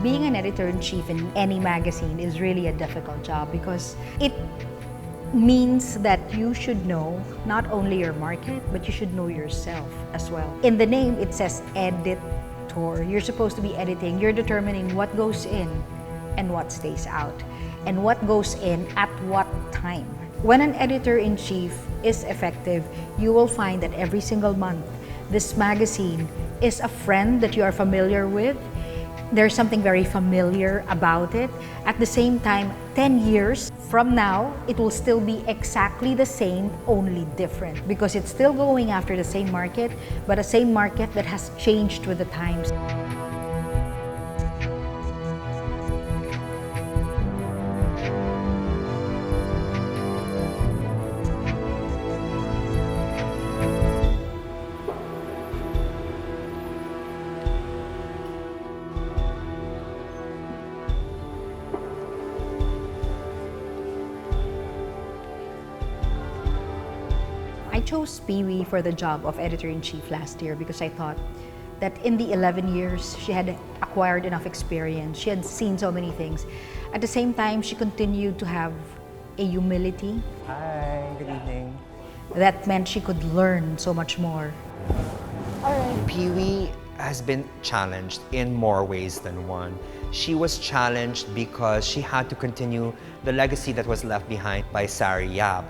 Being an editor-in-chief in any magazine is really a difficult job because it means that you should know not only your market, but you should know yourself as well. In the name, it says editor. You're supposed to be editing. You're determining what goes in and what stays out, and what goes in at what time. When an editor-in-chief is effective, you will find that every single month, this magazine is a friend that you are familiar with. There's something very familiar about it. At the same time, 10 years from now, it will still be exactly the same, only different. Because it's still going after the same market, but a same market that has changed with the times. I chose Pee-wee for the job of editor-in-chief last year because I thought that in the 11 years, she had acquired enough experience. She had seen so many things. At the same time, she continued to have a humility. Hi, good evening. That meant she could learn so much more. Pee-wee has been challenged in more ways than one. She was challenged because she had to continue the legacy that was left behind by Sari Yap.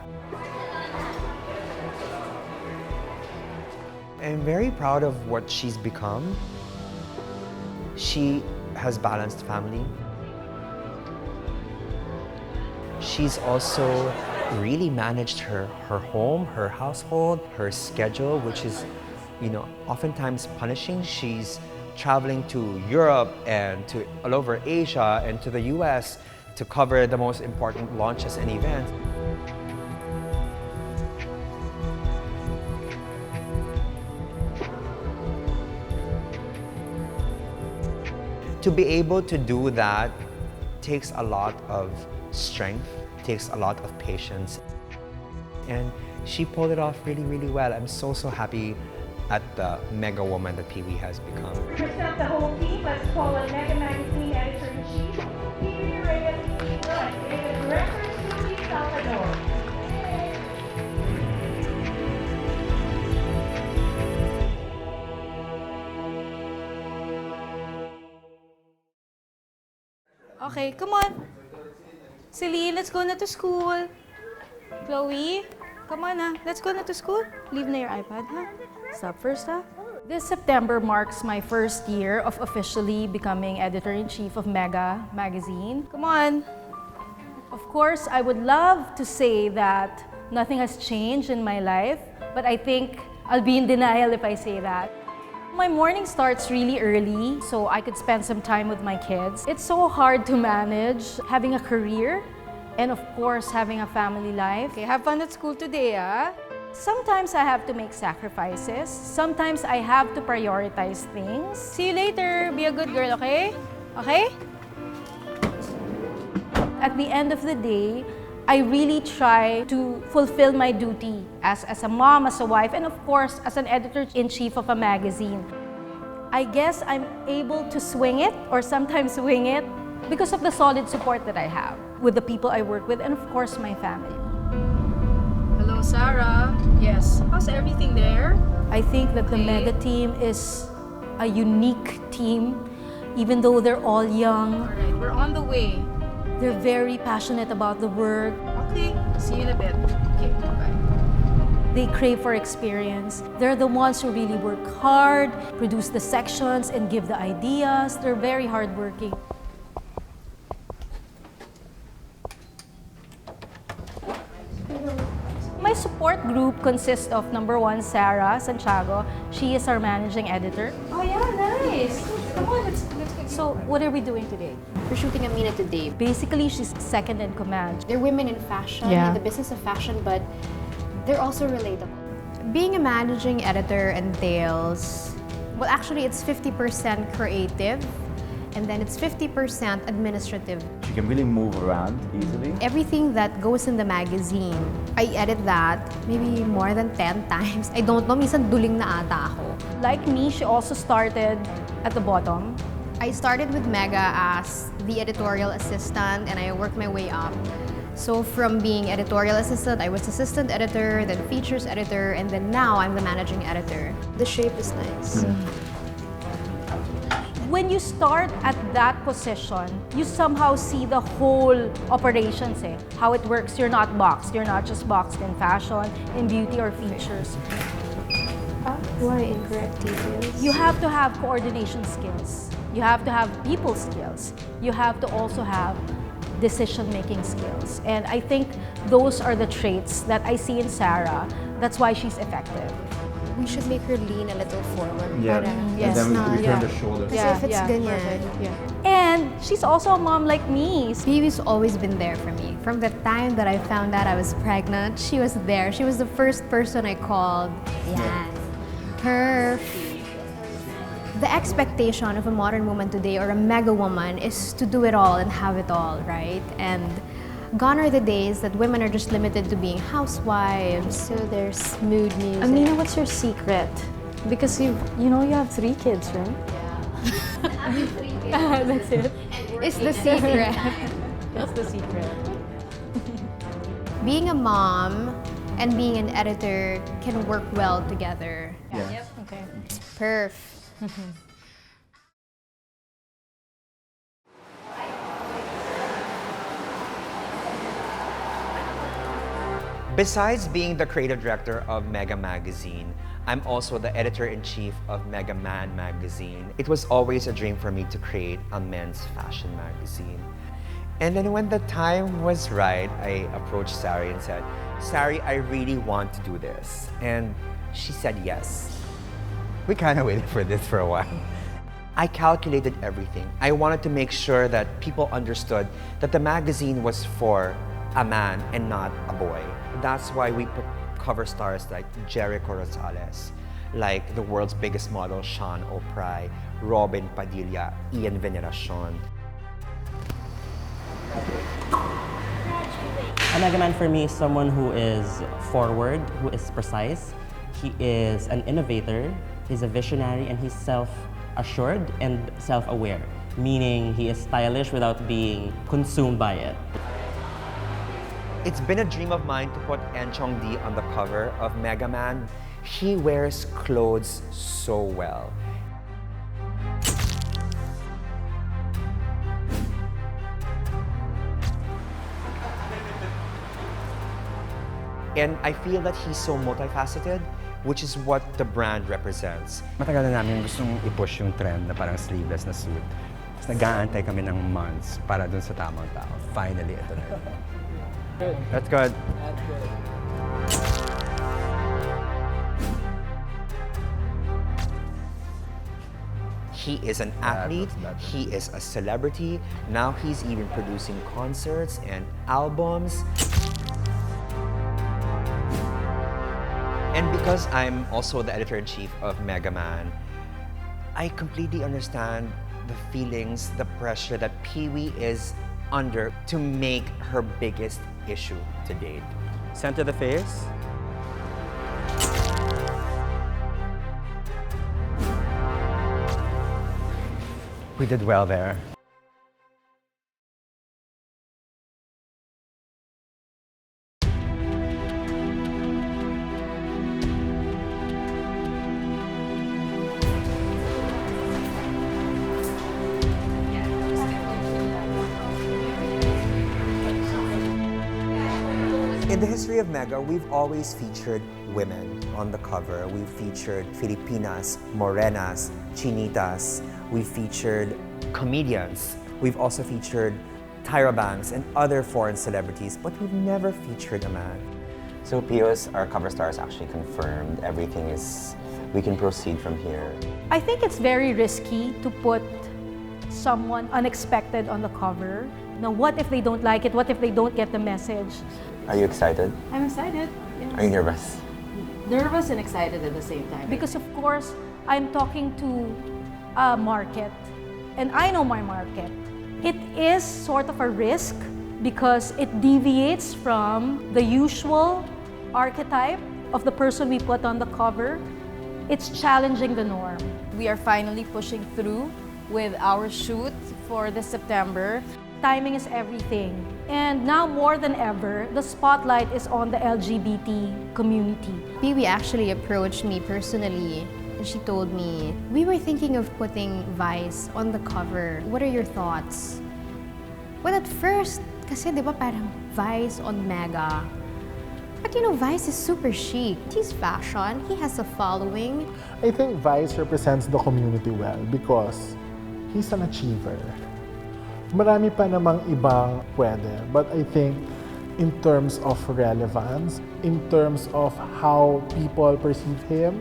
I'm very proud of what she's become. She has balanced family. She's also really managed her home, her household, her schedule, which is, oftentimes punishing. She's traveling to Europe and to all over Asia and to the US to cover the most important launches and events. To be able to do that takes a lot of strength, takes a lot of patience. And she pulled it off really, really well. I'm so happy at the mega woman that Pee-wee has become. To present the whole team, let's call on Mega Magazine Editor-in-Chief, Pee-wee Reyes, and Director Susie Salvador. Okay, come on. Celine, let's go na to school. Chloe, come on na. Let's go na to school. Leave na your iPad, ha? Stop first, ha? This September marks my first year of officially becoming editor-in-chief of Mega Magazine. Come on. Of course, I would love to say that nothing has changed in my life, but I think I'll be in denial if I say that. My morning starts really early, so I could spend some time with my kids. It's so hard to manage having a career and, of course, having a family life. Okay, have fun at school today, ah? Sometimes I have to make sacrifices. Sometimes I have to prioritize things. See you later. Be a good girl, okay? Okay? At the end of the day, I really try to fulfill my duty as a mom, as a wife, and of course, as an editor-in-chief of a magazine. I guess I'm able to swing it or sometimes wing it because of the solid support that I have with the people I work with and of course my family. Hello, Sarah. Yes. How's everything there? I think that the Okay. Mega team is a unique team, even though they're all young. All right, we're on the way. They're very passionate about the work. Okay, see you in a bit. Okay, bye. They crave for experience. They're the ones who really work hard, produce the sections, and give the ideas. They're very hardworking. My support group consists of number one, Sarah Santiago. She is our managing editor. Oh yeah, nice. Come on, let's go. So what are we doing today? We're shooting a Mina today. Basically, she's second in command. They're women in fashion, Yeah. in the business of fashion, but they're also relatable. Being a managing editor entails, well, actually, it's 50% creative, and then it's 50% administrative. She can really move around easily. Everything that goes in the magazine, I edit that maybe more than 10 times. I don't know, minsan duling na ata ako. Like me, she also started at the bottom. I started with Mega as the editorial assistant and I worked my way up. So from being editorial assistant, I was assistant editor, then features editor, and then now I'm the managing editor. The shape is nice. When you start at that position, you somehow see the whole operations, how it works. You're not boxed. You're not just boxed in fashion, in beauty, or features. Why incorrect details? You have to have coordination skills. You have to have people skills. You have to also have decision-making skills. And I think those are the traits that I see in Sarah. That's why she's effective. We should make her lean a little forward. Yeah. Para, And then we turn yeah. the shoulders. Kasi if it's ganyan. And she's also a mom like me. Phoebe's always been there for me. From the time that I found out I was pregnant, she was there. She was the first person I called. Yan. Her. The expectation of a modern woman today or a mega woman is to do it all and have it all, right? And gone are the days that women are just limited to being housewives. So there's mood music. Amina, what's your secret? Because you have 3 kids, right? That's it. It's the secret. That's the secret. Being a mom and being an editor can work well together. Yeah. Okay. Perf. Besides being the creative director of Mega Magazine, I'm also the editor-in-chief of Mega Man Magazine. It was always a dream for me to create a men's fashion magazine. And then when the time was right, I approached Sari and said, Sari, I really want to do this. And she said yes. We kind of waited for this for a while. I calculated everything. I wanted to make sure that people understood that the magazine was for a man and not a boy. That's why we put cover stars like Jericho Rosales, like the world's biggest model, Sean O'Pride, Robin Padilla, Ian Veneracion. A Mega Man for me is someone who is forward, who is precise. He is an innovator, he's a visionary, and he's self-assured and self-aware, meaning he is stylish without being consumed by it. It's been a dream of mine to put Enchong D on the cover of Mega Man. He wears clothes so well. And I feel that he's so multifaceted, which is what the brand represents. Matagal na namin gustong i-push yung trend na parang sleeveless na suit. Tapos nag-aantay kami ng months para dun sa tamang tao. Finally, ito na. That's good. He is an athlete, he is a celebrity, now he's even producing concerts and albums. And because I'm also the editor-in-chief of Mega Man, I completely understand the feelings, the pressure that Pee-wee is under to make her biggest issue to date. Center the face. We did well there. In the history of Mega, we've always featured women on the cover. We've featured Filipinas, Morenas, Chinitas. We've featured comedians. We've also featured Tyra Banks and other foreign celebrities, but we've never featured a man. So Pios, our cover star, is actually confirmed. Everything is, we can proceed from here. I think it's very risky to put someone unexpected on the cover. Now, what if they don't like it? What if they don't get the message? Are you excited? I'm excited. Yes. Are you nervous? Nervous and excited at the same time. Because of course, I'm talking to a market, and I know my market. It is sort of a risk because it deviates from the usual archetype of the person we put on the cover. It's challenging the norm. We are finally pushing through with our shoot for this September. Timing is everything. And now more than ever, the spotlight is on the LGBT community. Bibi actually approached me personally and she told me, we were thinking of putting Vice on the cover. What are your thoughts? Well, at first, kasi di ba parang Vice on Mega. But you know, Vice is super chic. He's fashion, he has a following. I think Vice represents the community well because he's an achiever. Marami pa namang ibang pwede, but I think in terms of relevance, in terms of how people perceive him,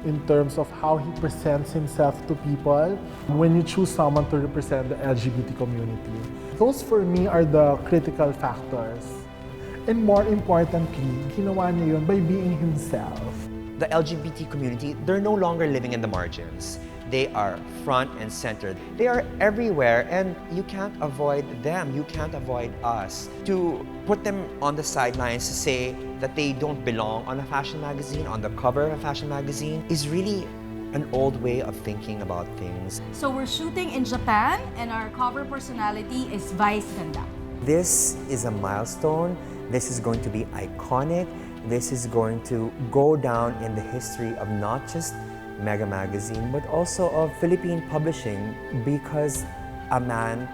in terms of how he presents himself to people, when you choose someone to represent the LGBT community, those for me are the critical factors. And more importantly, ginawa niya yun by being himself. The LGBT community, they're no longer living in the margins. They are front and center. They are everywhere, and you can't avoid them. You can't avoid us. To put them on the sidelines to say that they don't belong on a fashion magazine, on the cover of a fashion magazine, is really an old way of thinking about things. So we're shooting in Japan, and our cover personality is Vice Ganda. This is a milestone. This is going to be iconic. This is going to go down in the history of not just Mega Magazine, but also of Philippine publishing, because a man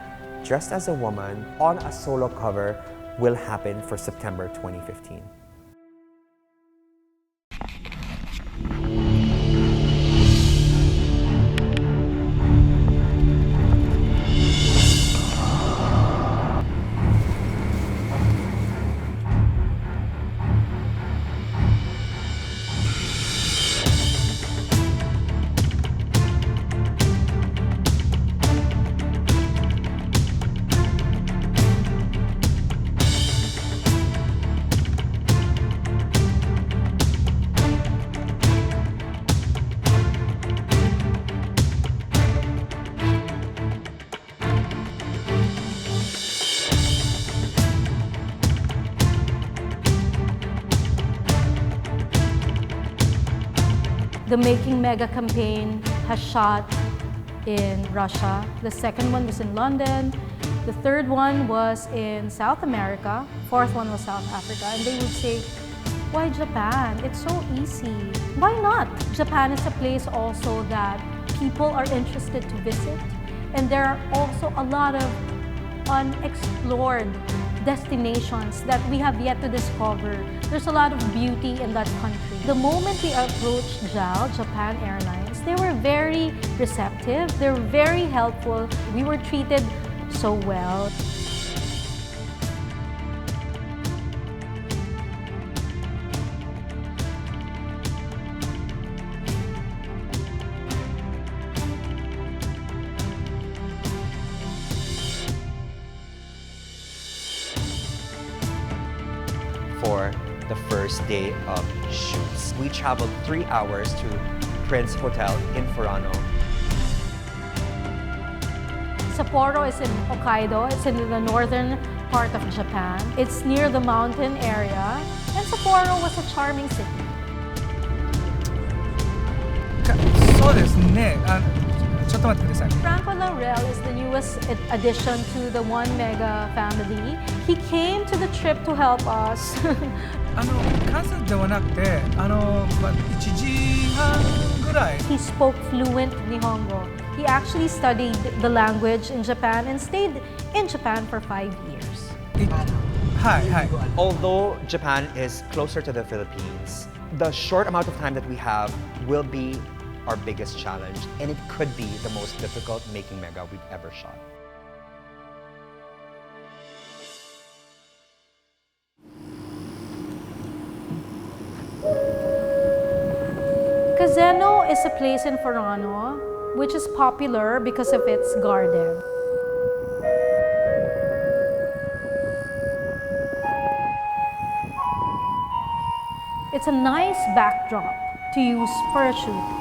dressed as a woman on a solo cover will happen for September 2015. The Making Mega campaign has shot in Russia. The second one was in London. The third one was in South America. Fourth one was South Africa. And they would say, why Japan? It's so easy. Why not? Japan is a place also that people are interested to visit. And there are also a lot of unexplored destinations that we have yet to discover. There's a lot of beauty in that country. The moment we approached JAL, Japan Airlines, they were very receptive, they were very helpful. We were treated so well. For the first day of shoots, we traveled 3 hours to Prince Hotel in Furano. Sapporo is in Hokkaido. It's in the northern part of Japan. It's near the mountain area, and Sapporo was a charming city. そうですね。ちょっと待ってください。 Franco Laurel is the newest addition to the One Mega family. He came to the trip to help us. 関西ではなくて、1時半ぐらい。 He spoke fluent Nihongo. He actually studied the language in Japan and stayed in Japan for 5 years. はいはい。 Although Japan is closer to the Philippines, the short amount of time that we have will be our biggest challenge, and it could be the most difficult making mega we've ever shot. Kazeno is a place in Furano which is popular because of its garden. It's a nice backdrop to use for a shoot.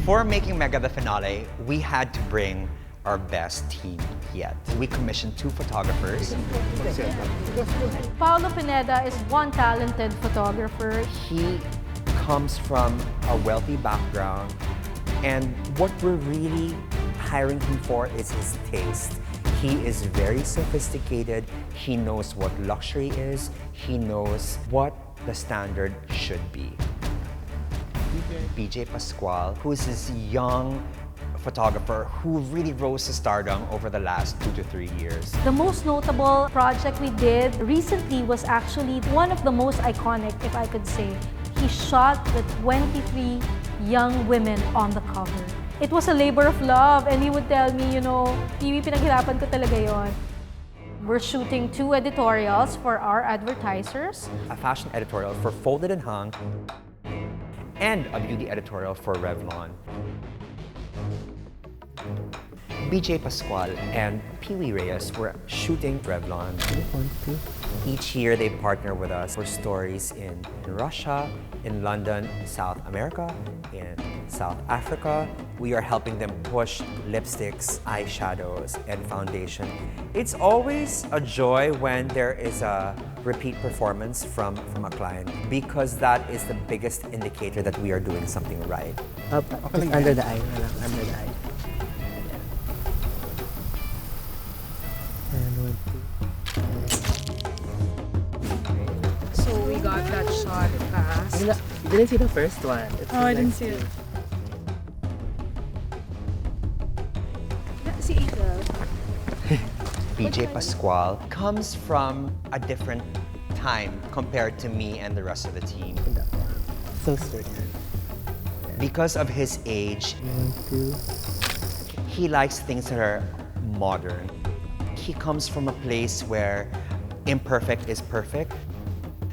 For making Mega the finale, we had to bring our best team yet. We commissioned 2 photographers. Paulo Pineda is one talented photographer. He comes from a wealthy background, and what we're really hiring him for is his taste. He is very sophisticated. He knows what luxury is. He knows what the standard should be. BJ Pascual, who is this young photographer who really rose to stardom over the last 2 to 3 years. The most notable project we did recently was actually one of the most iconic, if I could say. He shot the 23 young women on the cover. It was a labor of love, and he would tell me, you know, Piwi, pinaghirapan ko talaga yon. We're shooting 2 editorials for our advertisers. A fashion editorial for Folded and Hung, and a beauty editorial for Revlon. BJ Pascual and Pee-wee Reyes were shooting Revlon. Each year they partner with us for stories in Russia, in London, South America, in South Africa. We are helping them push lipsticks, eyeshadows, and foundation. It's always a joy when there is a repeat performance from a client, because that is the biggest indicator that we are doing something right. Just under the eye. Under the eye. So we got that shot fast. You didn't see the first one. Oh, I didn't see it. Si Ika. BJ Pascual comes from a different time compared to me and the rest of the team. So strict. Because of his age, he likes things that are modern. He comes from a place where imperfect is perfect.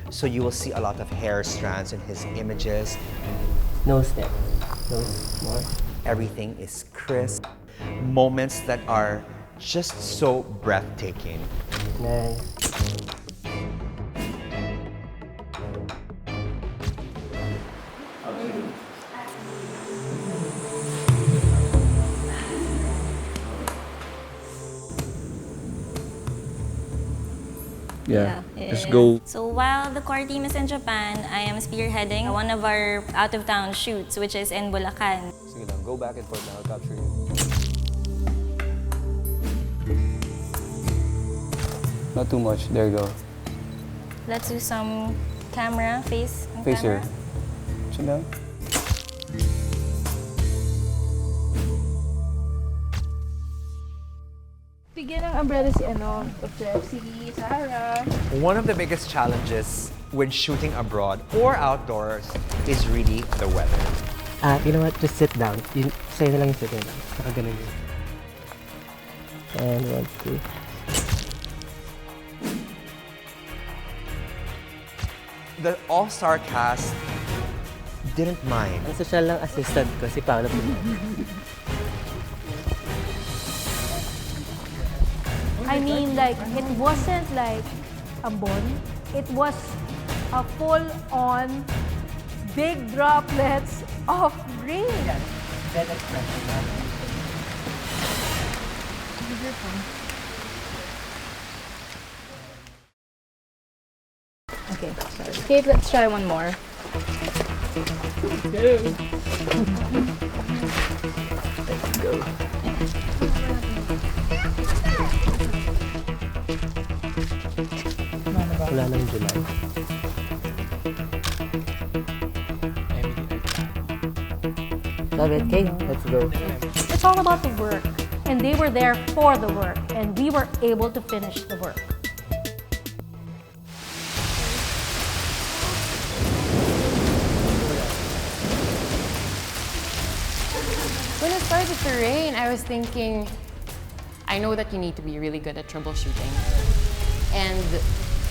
So you will see a lot of hair strands in his images. No step. No more. Everything is crisp. Moments that are just so breathtaking. Nice. Yeah, let's go. So while the core team is in Japan, I am spearheading one of our out-of-town shoots, which is in Bulacan. Sige lang, go back and forth and I'll capture you. Not too much. There you go. Let's do some camera, face Face camera. here. Chin down. Bigyan ng umbrella si Sarah. One of the biggest challenges when shooting abroad or outdoors is really the weather. You know what? Just sit down. Sa'yo na lang yung sitting down. Saka ganun yun. And 1, 2. The all-star cast didn't mind. Ang social lang assistant ko, si Paolo. I mean, like, it wasn't like ambon. It was a full-on big droplets of rain. Okay, sorry. Kate, let's try one more. Let's go. Wala nang July. Love it, Kate. Let's go. It's all about the work. And they were there for the work. And we were able to finish the work. When it started to rain, I was thinking, I know that you need to be really good at troubleshooting. And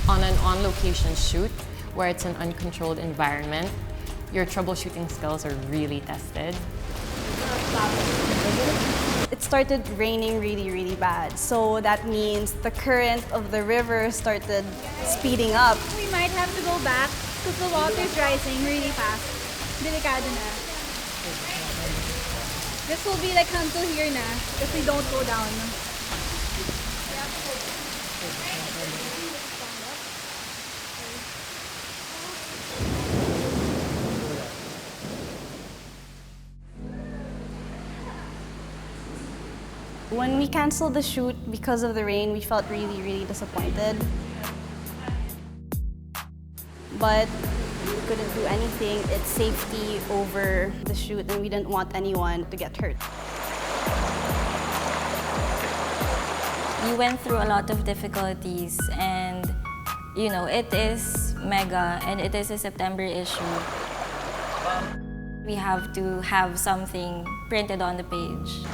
on an on-location shoot, where it's an uncontrolled environment, your troubleshooting skills are really tested. It started raining really bad. So that means the current of the river started speeding up. We might have to go back because the water is rising really fast. Delikado na. This will be like until here na if we don't go down. When we canceled the shoot because of the rain, we felt really disappointed. But we couldn't do anything. It's safety over the shoot, and we didn't want anyone to get hurt. We went through a lot of difficulties, and you know, it is mega and it is a September issue. We have to have something printed on the page.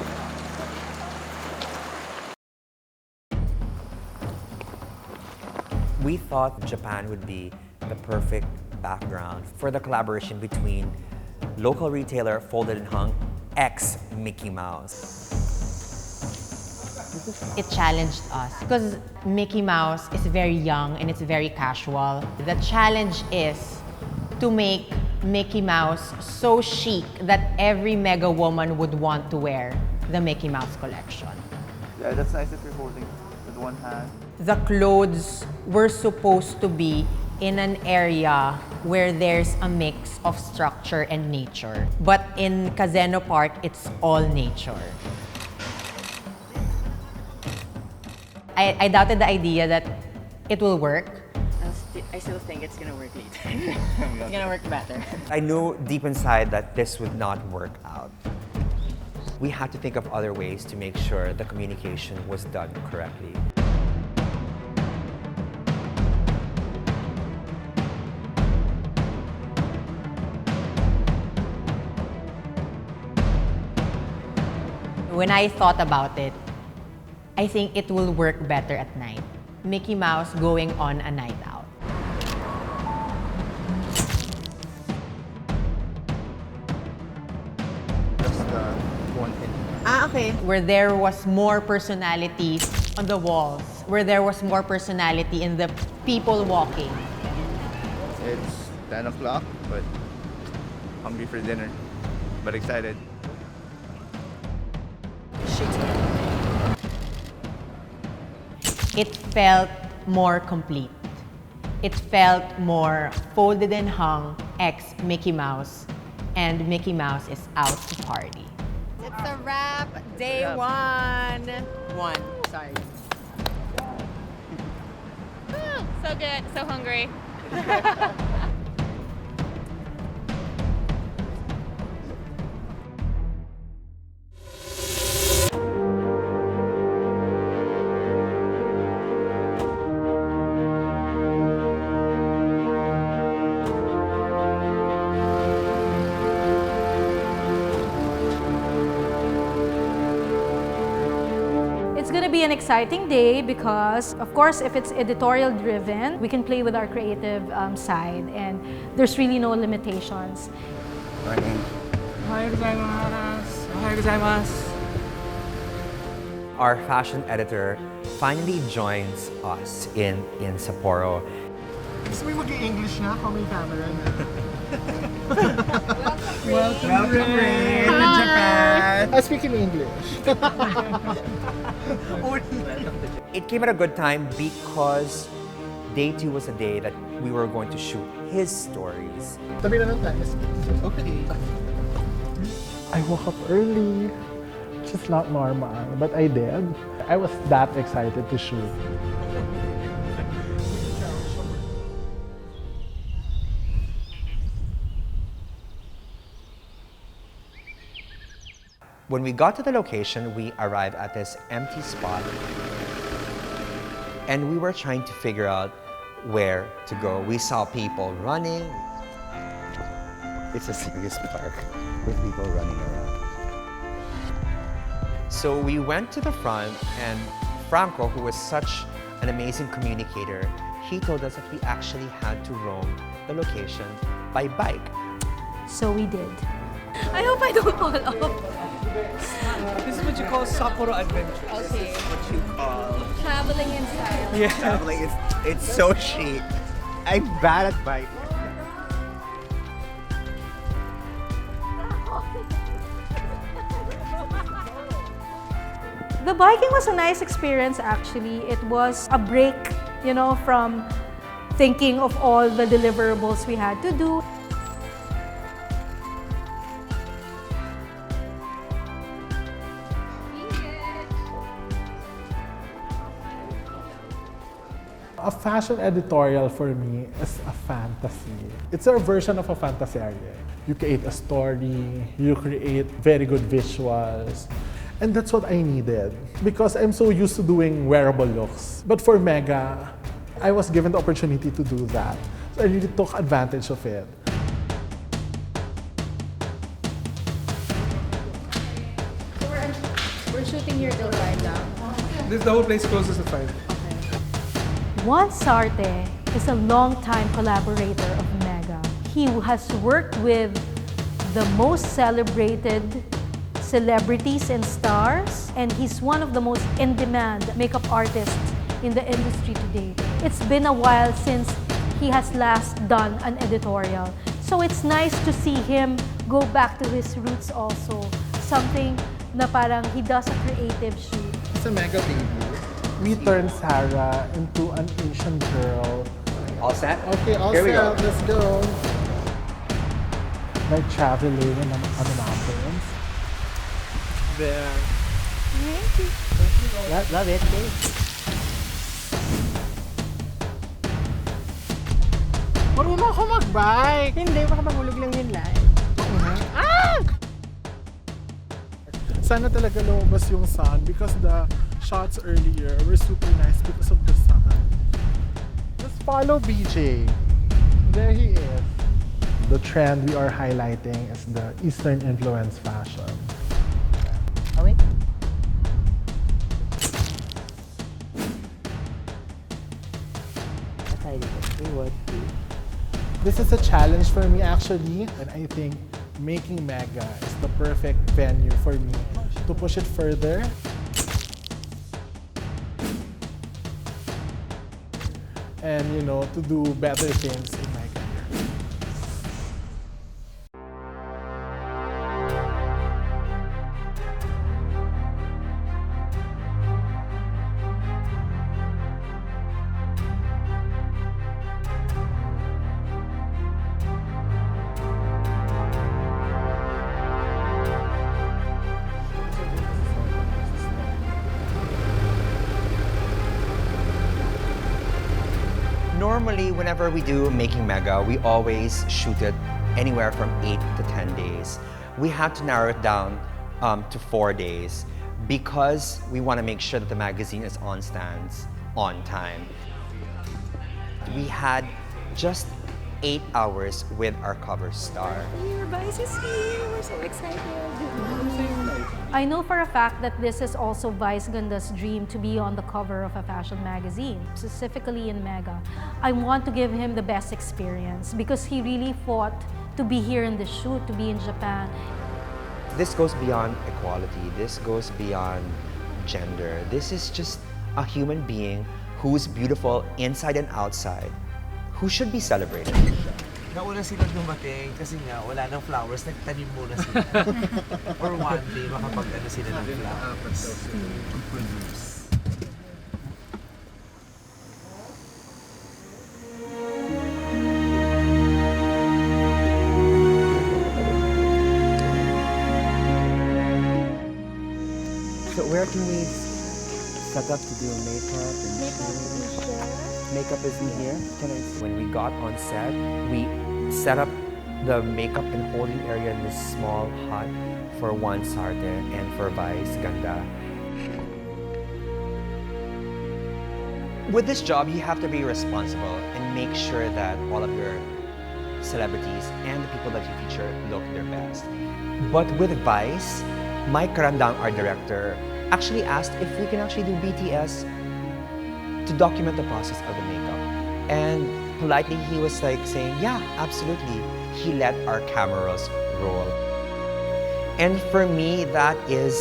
We thought Japan would be the perfect background for the collaboration between local retailer Folded and Hung x Mickey Mouse. It challenged us because Mickey Mouse is very young and it's very casual. The challenge is to make Mickey Mouse so chic that every mega woman would want to wear the Mickey Mouse collection. Yeah, that's nice if you're holding with one hand. The clothes were supposed to be in an area where there's a mix of structure and nature. But in Kazeno Park, it's all nature. I doubted the idea that it will work. I still think it's gonna work later. It's gonna work better. I knew deep inside that this would not work out. We had to think of other ways to make sure the communication was done correctly. When I thought about it, I think it will work better at night. Mickey Mouse going on a night out. Just one hit. Okay. Where there was more personality on the walls, where there was more personality in the people walking. It's 10 o'clock, but hungry for dinner, but excited. It felt more complete. It felt more Folded and Hung x Mickey Mouse, and Mickey Mouse is out to party. It's a wrap. Day one. Sorry. So good. So hungry. It's going to be an exciting day because, of course, if it's editorial driven, we can play with our creative side and there's really no limitations. Our fashion editor finally joins us in Sapporo. Gusto mo mag-i-English na ako, may camera na. Welcome, Ray, to Japan. I speak in English. It came at a good time because day 2 was a day that we were going to shoot his stories. Tabi na lang tayo. Okay. I woke up early. Just not normal, but I did. I was that excited to shoot. When we got to the location, we arrived at this empty spot and we were trying to figure out where to go. We saw people running. It's a serious park with people running around. So we went to the front and Franco, who was such an amazing communicator, he told us that we actually had to roam the location by bike. So we did. I hope I don't fall off. This is what you call Sapporo adventure. Okay. This is what you call Traveling in style. Yeah. traveling. It's so chic. I'm bad at biking. The biking was a nice experience actually. It was a break, you know, from thinking of all the deliverables we had to do. A fashion editorial for me is a fantasy. It's a version of a fantasy. You create a story, you create very good visuals, and that's what I needed because I'm so used to doing wearable looks. But for Mega, I was given the opportunity to do that. So I really took advantage of it. We're shooting here till 5 now. The whole place closes at 5. Juan Sarte is a longtime collaborator of Mega. He has worked with the most celebrated celebrities and stars, and he's one of the most in-demand makeup artists in the industry today. It's been a while since he has last done an editorial. So it's nice to see him go back to his roots also. Something na parang he does a creative shoot. It's a Mega baby. We turned Sarah into an Asian girl. All set? Okay, all Here we set. go. Let's go. Like traveling on the mountains. There. Love it. Marunong ako mag-bike! Hindi, baka mahulog lang yun lang. Sana talaga lumabas yung sun because the shots earlier were super nice because of the sun. Just follow BJ. There he is. The trend we are highlighting is the Eastern influence fashion. Oh, wait. This is a challenge for me actually, and I think making Mega is the perfect venue for me to push it further. And you know, to do better things in my career. Normally, whenever we do Making Mega, we always shoot it anywhere from 8 to 10 days. We had to narrow it down to 4 days because we want to make sure that the magazine is on stands on time. We had just 8 hours with our cover star. Your Vice is here. We're so excited. I know for a fact that this is also Vice Ganda's dream to be on the cover of a fashion magazine, specifically in Mega. I want to give him the best experience because he really fought to be here in the shoot, to be in Japan. This goes beyond equality. This goes beyond gender. This is just a human being who's beautiful inside and outside, who should be celebrated. Nauna sila dumating kasi nga wala nang flowers, nagtanim muna sila. Or one day, makapag-ano sila ng flowers. So where can we set up to do makeup and makeup is in here? When we got on set, we set up the makeup and holding area in this small hut for Juan Sarte and for Vice Ganda. With this job, you have to be responsible and make sure that all of your celebrities and the people that you feature look their best. But with Vice, Mike Randang, our director, actually asked if we can actually do BTS to document the process of the makeup. And politely, he was like saying, yeah, absolutely. He let our cameras roll. And for me, that is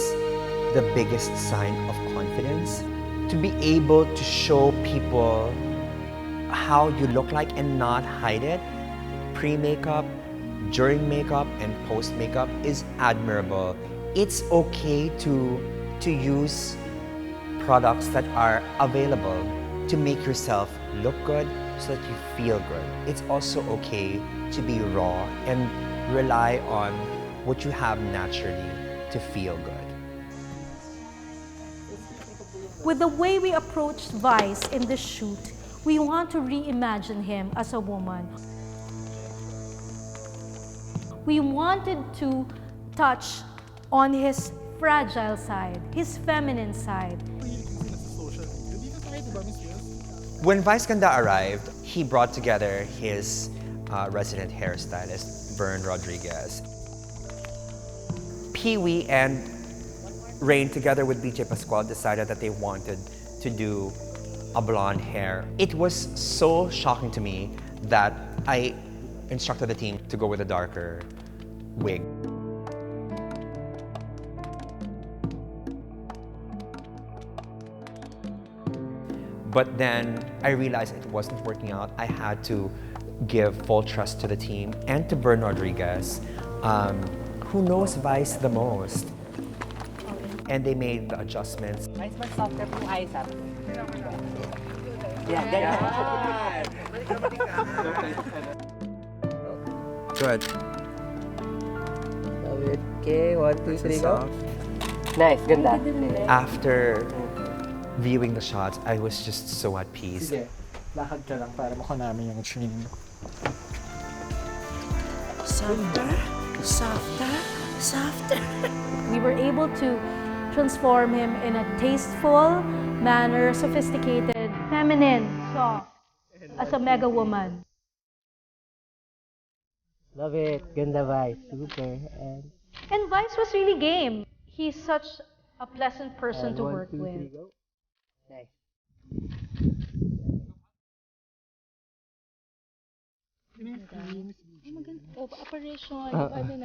the biggest sign of confidence. To be able to show people how you look like and not hide it, pre-makeup, during makeup, and post-makeup is admirable. It's okay to use products that are available to make yourself look good so that you feel good. It's also okay to be raw and rely on what you have naturally to feel good. With the way we approached Vice in this shoot, we want to reimagine him as a woman. We wanted to touch on his fragile side, his feminine side. When Vice Ganda arrived, he brought together his resident hairstylist, Vern Rodriguez. Pee-wee and Rain, together with BJ Pascual, decided that they wanted to do a blonde hair. It was so shocking to me that I instructed the team to go with a darker wig. But then I realized it wasn't working out. I had to give full trust to the team and to Vern Rodriguez, who knows Vice the most. And they made the adjustments. Vice, mas softer po eyes up. Good. Love it. Okay, 1, 2, 3, go. Nice, ganda. After viewing the shots, I was just so at peace. Sige, lakad ka lang para mukha namin yung trim. Softer, softer, softer. We were able to transform him in a tasteful manner, sophisticated, feminine, soft, as a mega woman. Love it. Ganda, Vice. Super. And Vice was really game. He's such a pleasant person to work 1, 2, 3, with. go. Nice.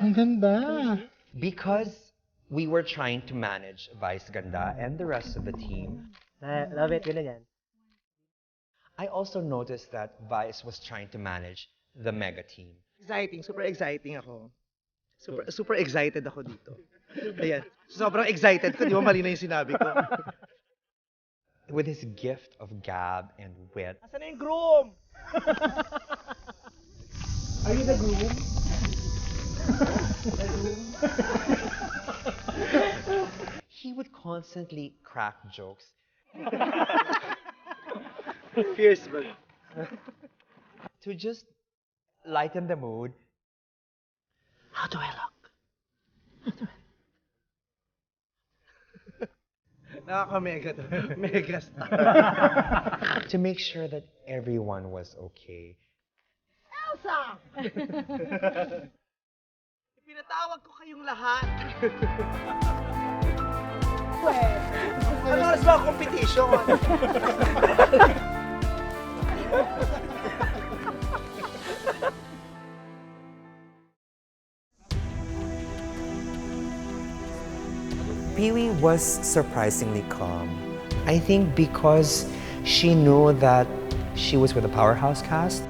Ang ganda! Because we were trying to manage Vice Ganda and the rest of the team, Love it. Ganda yan. I also noticed that Vice was trying to manage the mega team. Exciting. Super exciting ako. Super excited ako dito. Ayan. Sobrang excited ko. Di ba mali na yung sinabi ko? With his gift of gab and wit, Asan na yung groom? Are you the groom? he would constantly crack jokes Fierce, bro. to just lighten the mood. How do I look? Nakaka-mega to. Mega star. To make sure that everyone was okay. Elsa! Pinatawag ko kayong lahat. Ano oras ba ang competition? Pee-wee was surprisingly calm. I think because she knew that she was with a powerhouse cast.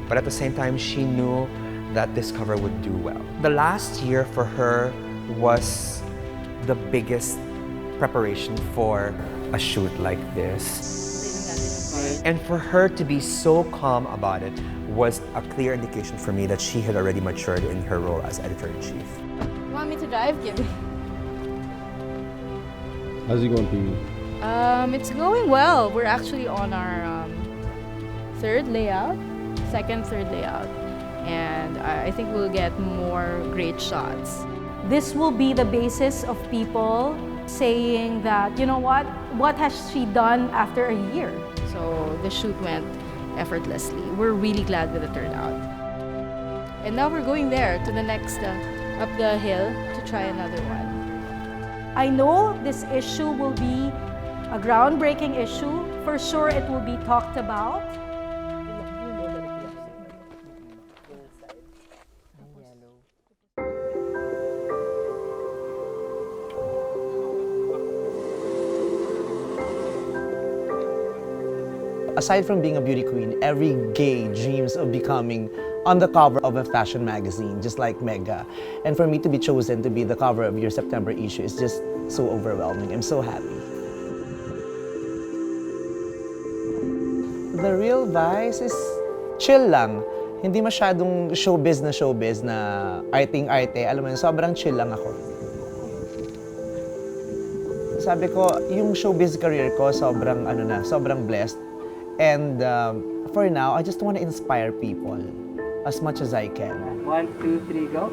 But at the same time, she knew that this cover would do well. The last year for her was the biggest preparation for a shoot like this. And for her to be so calm about it was a clear indication for me that she had already matured in her role as editor-in-chief. Want me to drive, Gibby? How's it going, Pee? It's going well. We're actually on our third layout, third layout. And I think we'll get more great shots. This will be the basis of people saying that, you know what has she done after a year? So the shoot went effortlessly. We're really glad with the turnout. And now we're going there to the next, up the hill to try another one. I know this issue will be a groundbreaking issue. For sure, it will be talked about. Aside from being a beauty queen, every gay dreams of becoming on the cover of a fashion magazine, just like Mega. And for me to be chosen to be the cover of your September issue is just so overwhelming. I'm so happy. The real vice is chill lang. Hindi masyadong showbiz na arting-arte. Alam mo yun, sobrang chill lang ako. Sabi ko, yung showbiz career ko, sobrang blessed. And for now, I just want to inspire people as much as I can. 1, 2, 3, go.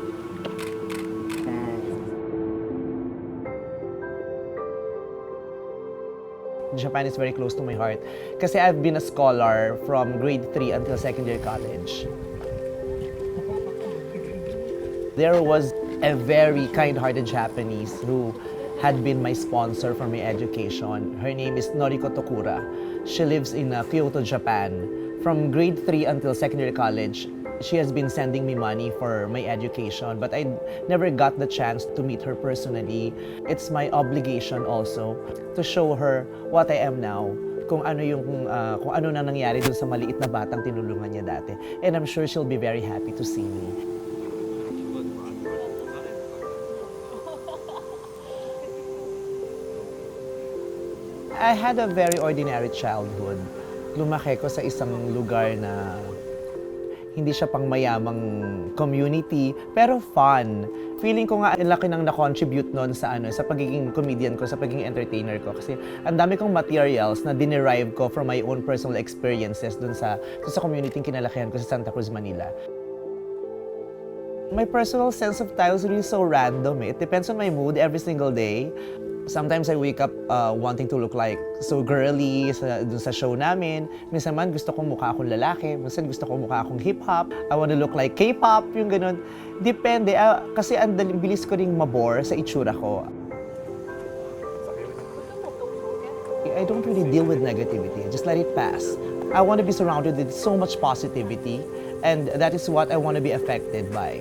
Japan is very close to my heart kasi I've been a scholar from grade 3 until second year college. There was a very kind-hearted Japanese who had been my sponsor for my education. Her name is Noriko Tokura. She lives in Kyoto, Japan. From grade 3 until secondary college, she has been sending me money for my education, but I never got the chance to meet her personally. It's my obligation also to show her what I am now, kung ano na nangyari dun sa maliit na batang tinulungan niya dati. And I'm sure she'll be very happy to see me. I had a very ordinary childhood. Lumaki ko sa isang lugar na hindi siya pang mayamang community, pero fun. Feeling ko nga laki nang na-contribute noon sa pagiging comedian ko, sa pagiging entertainer ko. Kasi ang dami kong materials na dinerive ko from my own personal experiences dun sa community kinalakihan ko sa Santa Cruz, Manila. My personal sense of style is really so random. It depends on my mood every single day. Sometimes I wake up wanting to look like so girly dun sa show namin. Minsan man gusto kong mukha akong lalaki. Minsan gusto kong mukha akong hip-hop. I want to look like K-pop, yung ganun. Depende. Kasi ang bilis ko ring mabore sa itsura ko. I don't really deal with negativity. I just let it pass. I want to be surrounded with so much positivity. And that is what I want to be affected by.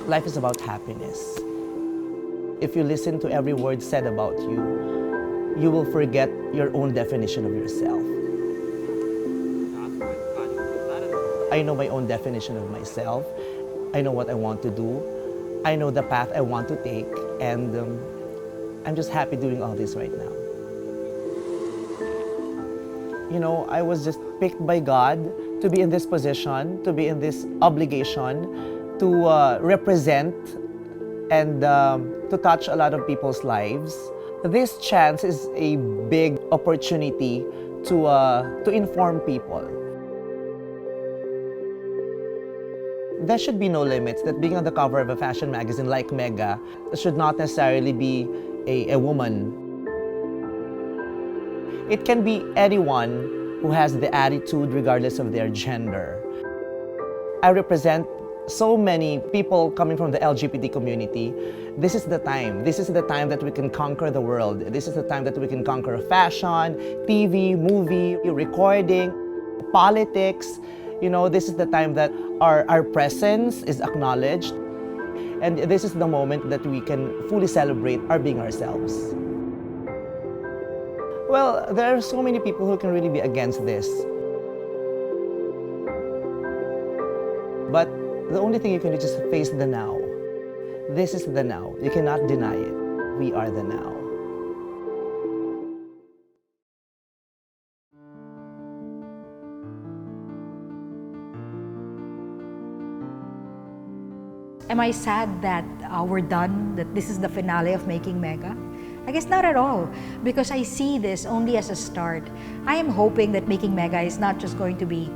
Life is about happiness. If you listen to every word said about you, you will forget your own definition of yourself. I know my own definition of myself. I know what I want to do. I know the path I want to take. And I'm just happy doing all this right now. You know, I was just picked by God to be in this position, to be in this obligation, to represent and to touch a lot of people's lives. This chance is a big opportunity to inform people. There should be no limits, that being on the cover of a fashion magazine like Mega should not necessarily be a woman. It can be anyone who has the attitude regardless of their gender. I represent so many people coming from the LGBT community. This is the time. This is the time that we can conquer the world. This is the time that we can conquer fashion, TV, movie, recording, politics. You know, this is the time that our presence is acknowledged. And this is the moment that we can fully celebrate our being ourselves. Well, there are so many people who can really be against this. But the only thing you can do is just face the now. This is the now. You cannot deny it. We are the now. Am I sad that we're done, that this is the finale of Making Mega? I guess not at all, because I see this only as a start. I am hoping that Making Mega is not just going to be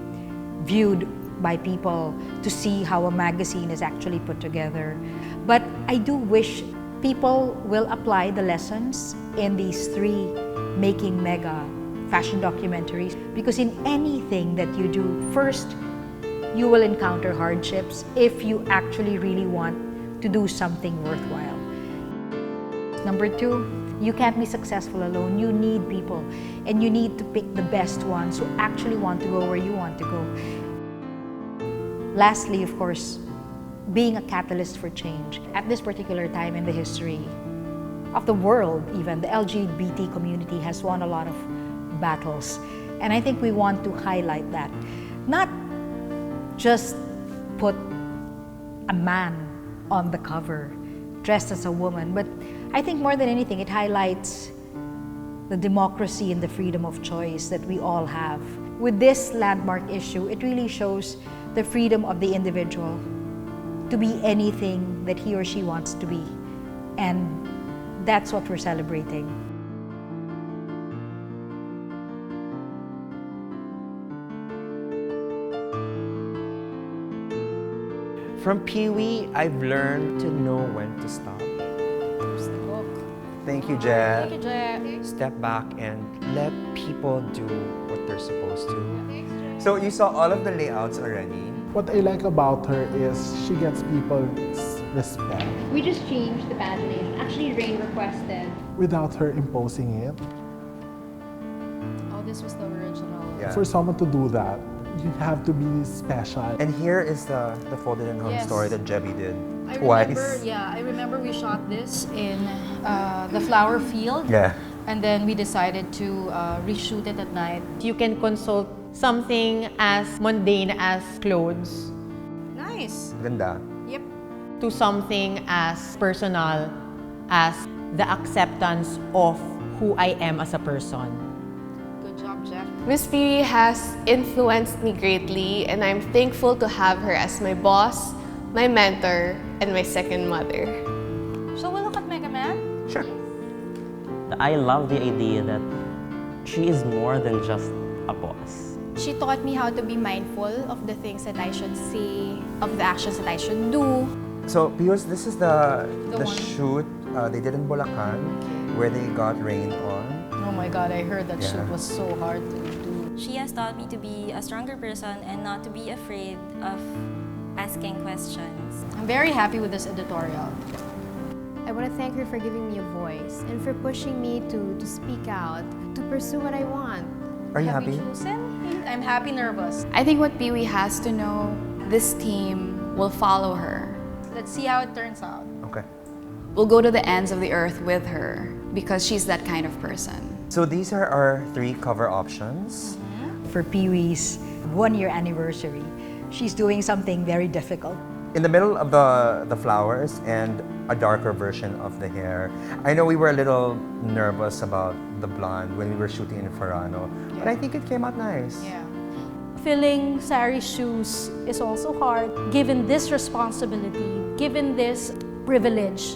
viewed by people to see how a magazine is actually put together, but I do wish people will apply the lessons in these 3 Making Mega fashion documentaries, because in anything that you do, first, you will encounter hardships if you actually really want to do something worthwhile. Number 2, you can't be successful alone. You need people, and you need to pick the best ones who actually want to go where you want to go. Lastly, of course, being a catalyst for change. At this particular time in the history of the world, even, the LGBT community has won a lot of battles. And I think we want to highlight that. Not just put a man on the cover dressed as a woman, but I think more than anything, it highlights the democracy and the freedom of choice that we all have. With this landmark issue, it really shows the freedom of the individual to be anything that he or she wants to be. And that's what we're celebrating. From Pee-wee, I've learned to know when to stop. There's the book. Thank you, Jet. Thank you, Jet. Step back and let people do what they're supposed to. So you saw all of the layouts already. What I like about her is she gets people's respect We just changed the badge name. Actually, Rain requested. without her imposing it. Oh, this was the original. For someone to do that, you have to be special. And here is the folded and hung Yes. story that Jebby did I twice. remember we shot this in the flower field. Yeah. And then we decided to reshoot it at night. You can consult something as mundane as clothes Nice. Ganda. Yep. to something as personal as the acceptance of who I am as a person. Good job, Jeff. Miss Pee has influenced me greatly, and I'm thankful to have her as my boss, my mentor, and my second mother. So we'll look at Mega Man? Sure. I love the idea that she is more than just a boss. She taught me how to be mindful of the things that I should say, of the actions that I should do. So, Pius, this is the The one. shoot they did in Bulacan, where they got rained on. Oh my God, I heard that Yeah. shoot was so hard to do. She has taught me to be a stronger person and not to be afraid of asking questions. I'm very happy with this editorial. I want to thank her for giving me a voice and for pushing me to speak out, to pursue what I want. Are you Have happy? you chosen? I'm happy, nervous. I think what Pee-wee has to know, this team will follow her. Let's see how it turns out. Okay. We'll go to the ends of the earth with her because she's that kind of person. So these are our 3 cover options. For Pee-wee's 1-year anniversary, she's doing something very difficult. In the middle of the flowers and a darker version of the hair. I know we were a little nervous about the blonde when we were shooting in Farano, but I think it came out nice. Yeah. Filling Sari's shoes is also hard, given this responsibility, given this privilege.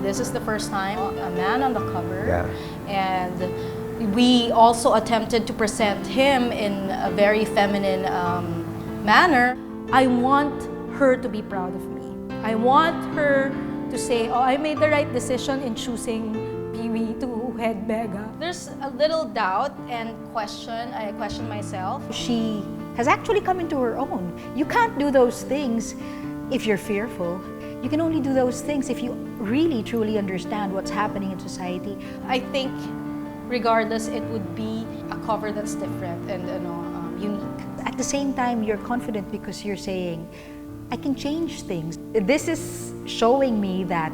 This is the first time a man on the cover. Yeah. And we also attempted to present him in a very feminine manner. I want her to be proud of me. I want her to say, oh, I made the right decision in choosing Pee-wee to head Mega. There's a little doubt and question. I question myself. She has actually come into her own. You can't do those things if you're fearful. You can only do those things if you really, truly understand what's happening in society. I think, regardless, it would be a cover that's different and unique. At the same time, you're confident because you're saying, I can change things. This is showing me that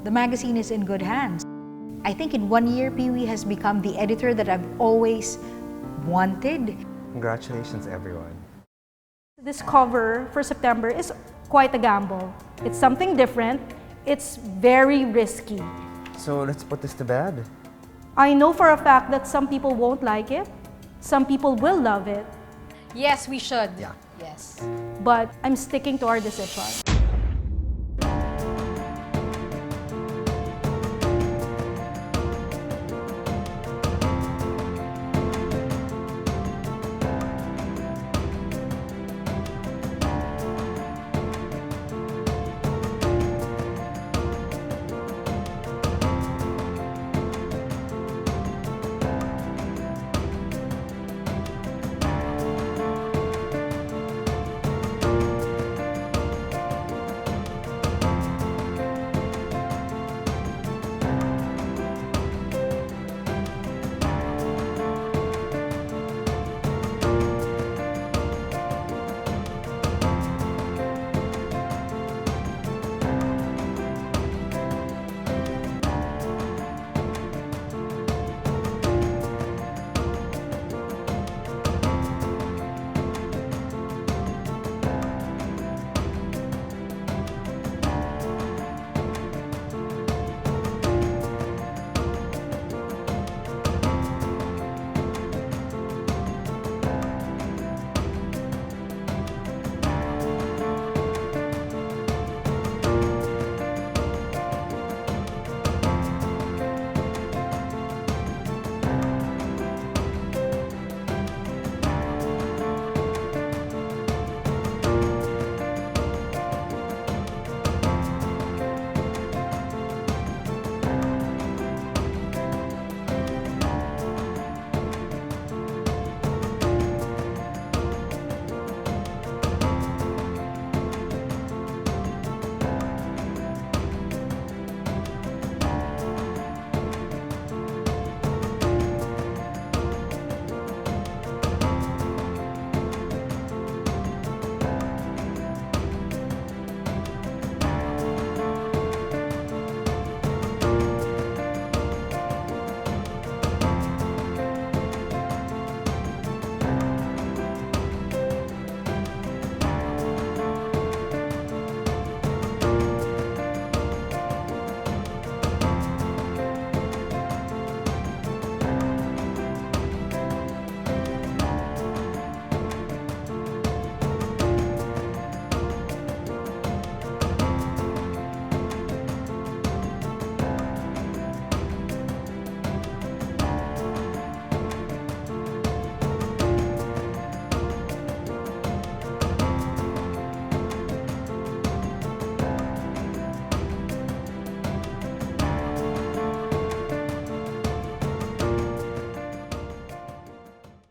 the magazine is in good hands. I think in 1 year, Pee-wee has become the editor that I've always wanted. Congratulations, everyone. This cover for September is quite a gamble. It's something different. It's very risky. So let's put this to bed. I know for a fact that some people won't like it. Some people will love it. Yes, we should. Yeah. Yes. But I'm sticking to our decision.